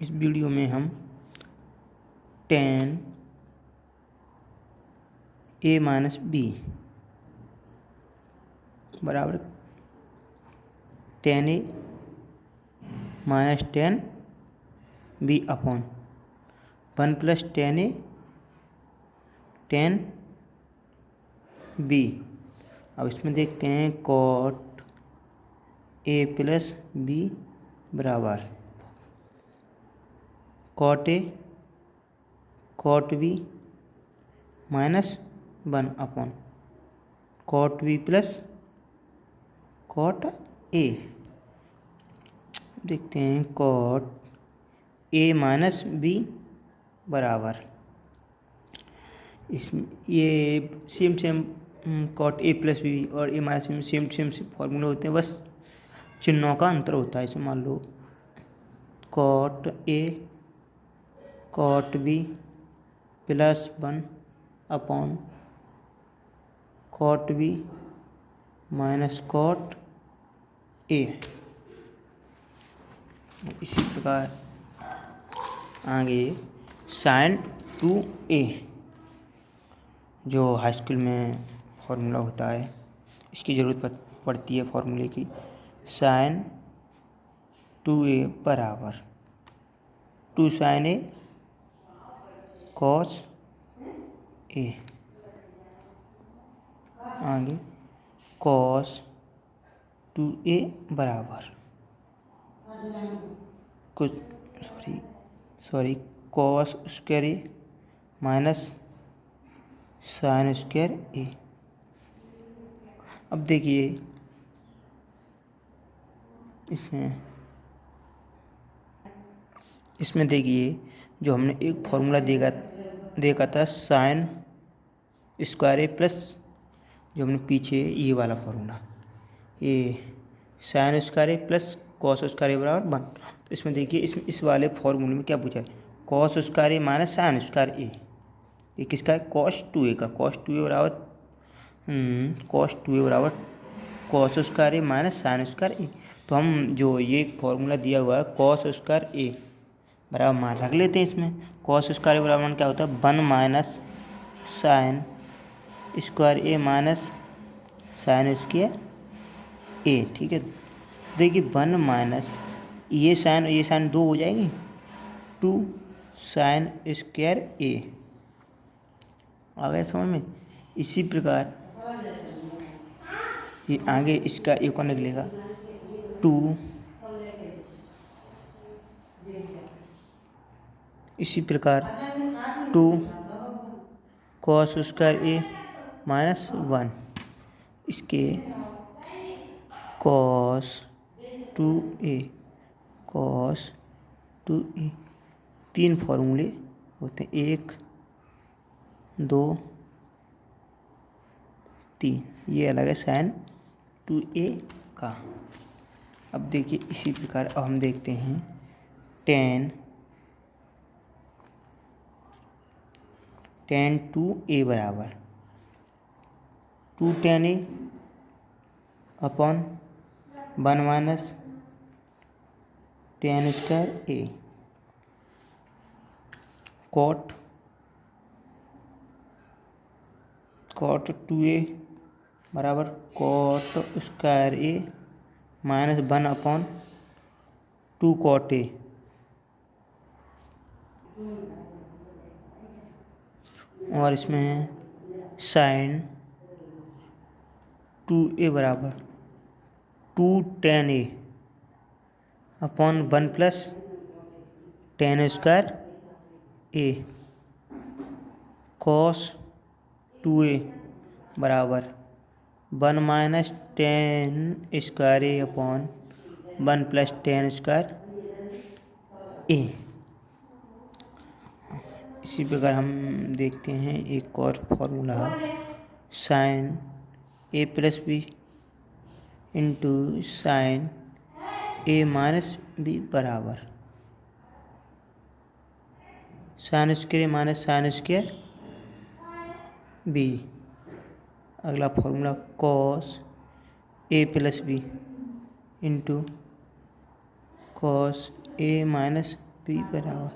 इस वीडियो में हम tan a माइनस बी बराबर tan a minus tan b upon 1 plus tan a tan b। अब इसमें देखते हैं cot a प्लस b बराबर cot a cot b minus 1 upon cot b plus cot a। देखते हैं cot a माइनस b बराबर ये same cot a plus B और a माइनस बी सेम फॉर्मूले होते हैं, बस चिन्हों का अंतर होता है। इसमें मान लो cot a cot b plus 1 upon cot b minus cot a। इसी प्रकार आगे sin 2a जो हाई स्कूल में फॉर्मूला होता है, इसकी ज़रूरत पड़ती है फॉर्मूले की। sin 2a बराबर 2 sin a cos a आगे cos 2a बराबर कुछ sorry cos square a minus sin square a। अब देखिए इसमें देखिए जो हमने एक फॉर्मूला देखा था sin स्क्वायर ए प्लस जो हमने पीछे ये वाला फॉर्मूला, ये sin स्क्वायर ए प्लस cos स्क्वायर ए बराबर 1। तो इसमें देखिए इस वाले फॉर्मूले में क्या पूछा है, cos square A minus sin square ए। ये किसका है, cos 2a का। cos 2a बराबर cos square A minus sin square ए। तो हम जो ये फॉर्मूला दिया हुआ है cos स्क्वायर ए बराबर मान रख लेते हैं इसमें। cos स्क्वायर ए बराबर मान क्या होता है, 1 minus sin square A minus sin square ए। ठीक है, देखिए 1 माइनस ये साइन 2 हो जाएगी, 2 sin स्क्वायर ए। आ गया समझ में। इसी प्रकार ये आगे इसका एक और निकलेगा 2, इसी प्रकार 2 cos स्क्वायर ए माइनस 1 इसके cos 2a तीन फॉर्मूले होते हैं, 1 2 3। ये अलग है sin 2a का। अब देखिए इसी प्रकार अब हम देखते हैं tan 2a बराबर 2 tan a upon 1 minus tan square a cot 2a बराबर cot square a minus 1 upon 2 cot a। और इसमें है sin 2a बराबर 2 tan a upon 1 plus tan square a cos 2a बराबर 1 minus tan square a upon 1 plus tan square a। इसी प्रकार हम देखते हैं एक और formula sin a plus B into sin a minus B बराबर sin square minus sin square B. अगला फॉर्मूला cos a plus B into cos a minus B बराबर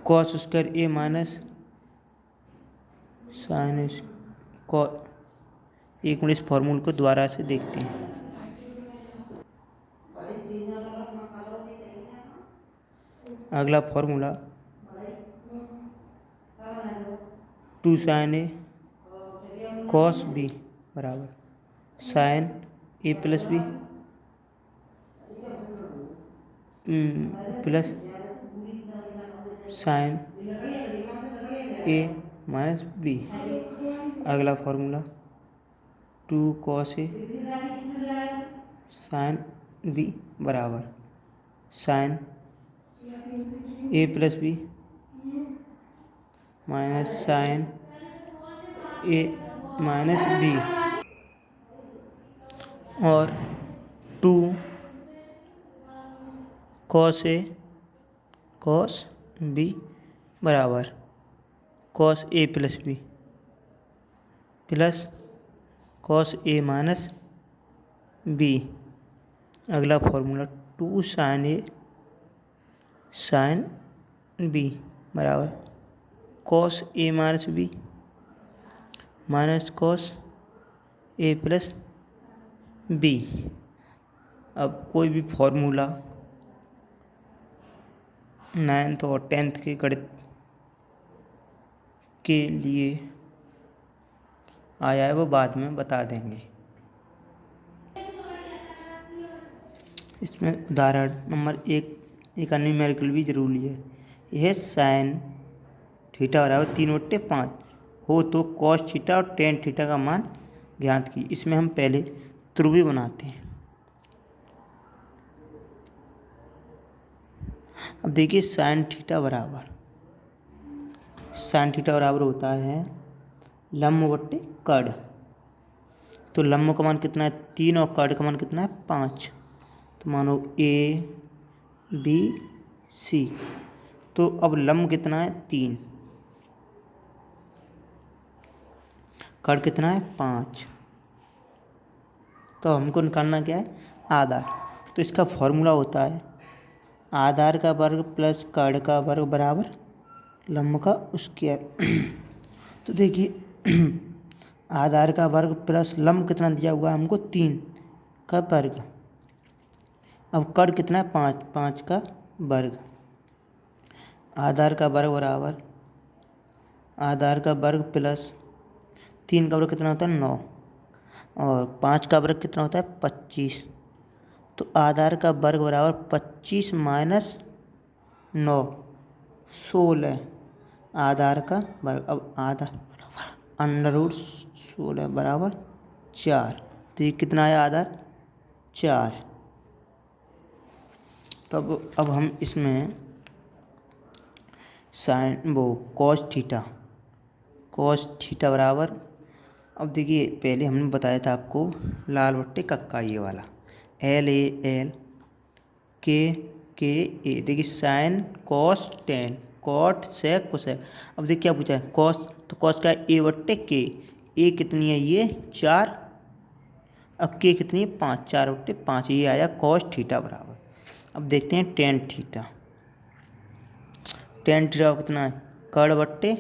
cos square A minus sine एक मिनट इस फॉर्मूले को दोबारा से देखते हैं। अगला फॉर्मूला 2 साइन ए कॉस बी बराबर साइन ए प्लस बी प्लस साइन ए माइनस बी। अगला formula 2 cos A sine B बराबर साइन ए प्लस बी माइनस साइन ए माइनस बी और 2 कॉस ए कॉस बी बराबर cos A plus B plus cos A minus B. अगला formula 2 sign ए sine B बराबर cos A minus B minus cos A plus B. अब कोई भी formula 9th और 10th के गणित के लिए आया है वो बाद में बता देंगे। इसमें उदाहरण नंबर 1 का न्यूमेरिकल भी जरूरी है। यह साइन थीटा बराबर 3/5 हो तो कॉस थीटा और टेन थीटा का मान ज्ञात की। इसमें हम पहले ध्रुवी बनाते हैं। अब देखिए साइन थीटा बराबर होता है लम्ब बट्टे कर्ण। तो लम्ब का मान कितना है 3 और कर्ण का मान कितना है 5। तो मानो ए बी सी। तो अब लम्ब कितना है 3, कर्ण कितना है 5। तो हमको निकालना क्या है आधार। तो इसका फॉर्मूला होता है आधार का वर्ग प्लस कर्ण का वर्ग बराबर लम्ब का स्क्वायर। तो देखिए आधार का वर्ग प्लस लम्ब कितना दिया हुआ है हमको 3 का वर्ग। अब कर्ण कितना है 5 का वर्ग। आधार का वर्ग बराबर आधार का वर्ग प्लस 3 का वर्ग कितना होता है 9 और 5 का वर्ग कितना होता है 25। तो आधार का वर्ग बराबर 25 माइनस 9 16। आधार का वर्ग अब आधार बराबर √16 बराबर 4। तो ये कितना आया आधार 4। तब अब हम इसमें साइन कॉस थीटा बराबर। अब देखिए पहले हमने बताया था आपको लाल बट्टे कक्का ये वाला L A L K A. देखिए sine cos tan cot sec cosec. अब देखिए क्या पूछा है कॉस। तो कॉस का ए बट्टे के ए कितनी है ये 4। अब के कितनी है 5 4/5। ये आया कॉस थीटा बराबर। अब देखते हैं टेन थीटा कितना है कर्ण बट्टे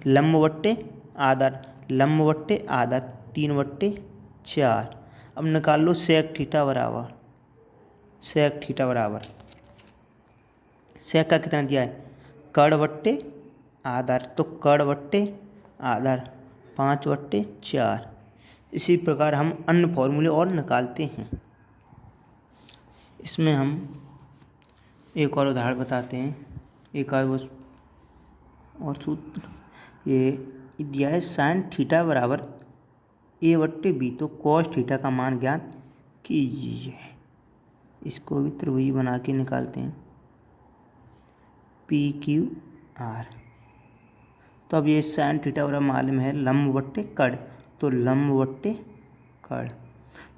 लम्ब बट्टे आधार 3/4। अब निकाल लो सेक थीटा बराबर सेक का कितना दिया है कर्ण बट्टे आधार। तो कर्ण बट्टे आधार 5/4। इसी प्रकार हम अन्य फॉर्मूले और निकालते हैं। इसमें हम एक और उदाहरण बताते हैं। एक और सूत्र ये दिया है साइन थीटा बराबर a/b। तो कॉस थीटा का मान ज्ञात कीजिए। इसको भी त्रिभुज बना के निकालते हैं PQR। तो अब ये साइन थीटा बराबर मालूम है लम्ब बट्टे कर्ण। तो लम्ब बट्टे कर्ण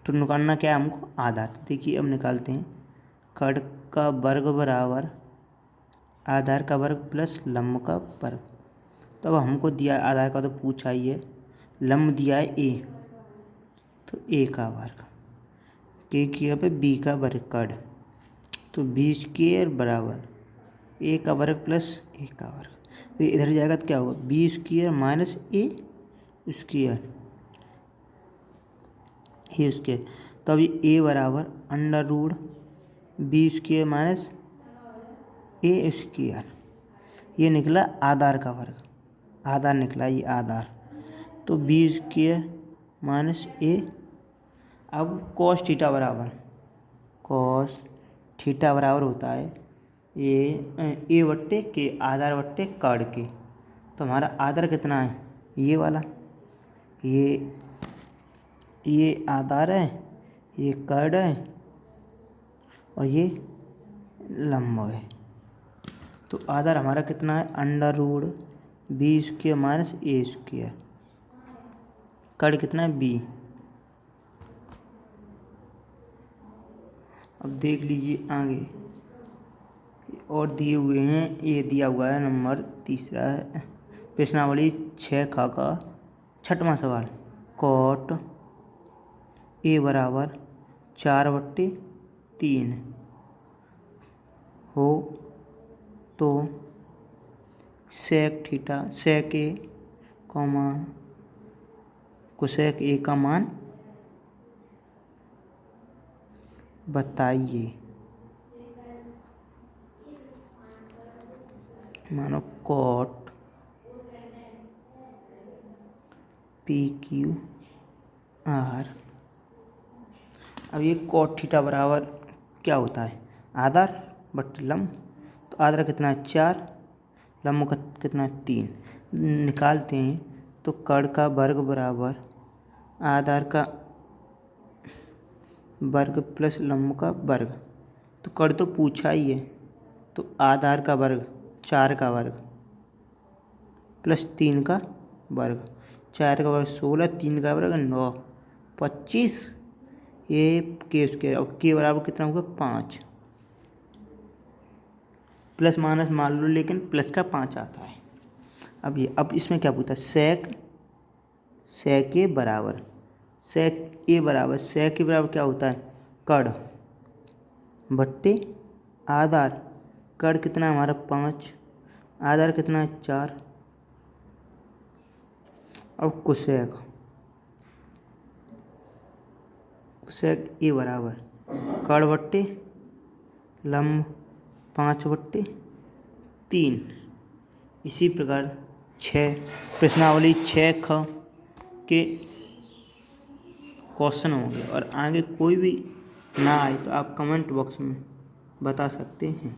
तो निकालना क्या है हमको आधार। तो देखिए अब निकालते हैं कर्ण का वर्ग बराबर आधार का वर्ग प्लस लम्ब का वर्ग। तो अब हमको दिया आधार का तो पूछा ही है लम्ब दिया है ए। तो ए का वर्ग के की यहाँ पे बी का वर्ग कड़, तो बी स्क्वायर बराबर ए का वर्ग प्लस ए का वर्ग, तो इधर जाएगा तो क्या होगा B square minus A square, ये स्क्वायर, तो अभी ए बराबर under root B square minus A square, ये निकला आधार का वर्ग, आधार निकला ये आधार, तो बी स्क्वायर माइनस ए, अब कॉस थीटा बराबर होता है ए बट्टे के आधार बट्टे कड़ के, तो हमारा आधार कितना है ये वाला, ये आधार है, ये कड़ है और ये लंब है, तो आधार हमारा कितना है under root B square minus A square, कड़ कितना है बी। अब देख लीजिए आगे और दिए हुए हैं, ये दिया हुआ है नंबर 3 है प्रश्नावली 6 खा का 6वां सवाल, कॉट ए बराबर 4/3 हो तो sec theta sec A comma cosec A का मान बताइए। मानो कॉट पी क्यू आर, अब ये कॉट थीटा बराबर क्या होता है आधार बट लंब, तो आधार कितना है 4, लंब का कितना है 3, निकालते हैं तो कड़ का वर्ग बराबर आधार का वर्ग प्लस लंब का वर्ग, तो कड़ तो पूछा ही है, तो आधार का वर्ग 4 का वर्ग प्लस 3 का वर्ग, 4 का वर्ग 16, 3 का वर्ग 9, 25, ये के उसके, और के बराबर कितना होगा 5, प्लस माइनस मान लो लेकिन प्लस का 5 आता है। अब इसमें क्या पूछता है सेक ए बराबर सेक ए बराबर क्या होता है कड़ बट्टे आधार, कड़ कितना है हमारा 5, आधार कितना है 4, अब कोसेक ए बराबर कड़ बट्टे लंब 5/3, इसी प्रकार 6 प्रश्नावली 6 ख के क्वेश्चन होंगे, और आगे कोई भी ना आए तो आप कमेंट बॉक्स में बता सकते हैं।